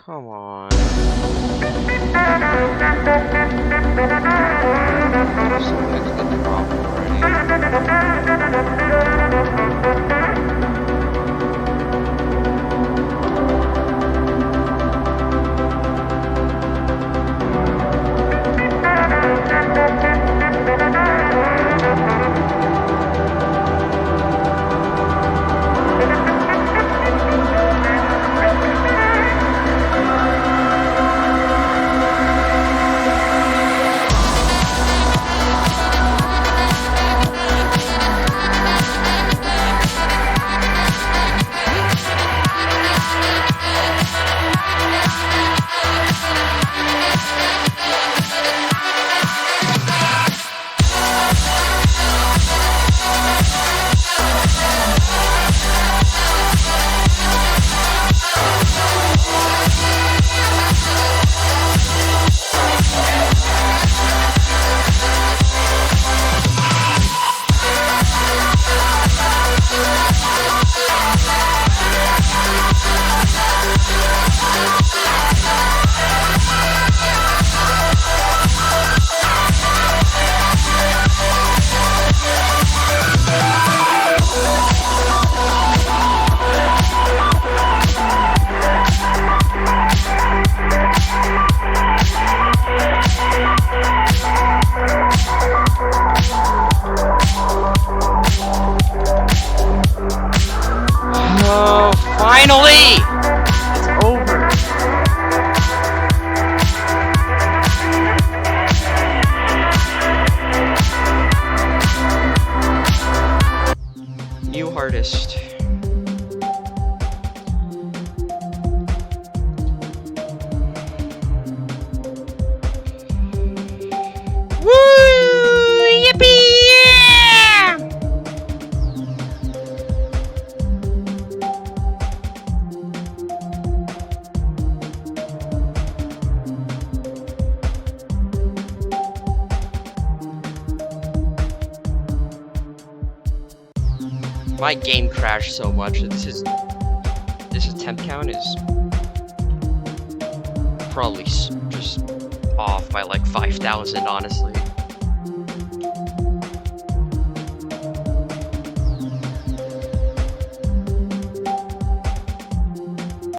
Come on. Something's the problem Oh, finally! It's over. New hardest. Woo! Yippee! My game crashed so much that this attempt count is probably just off by like 5,000, honestly.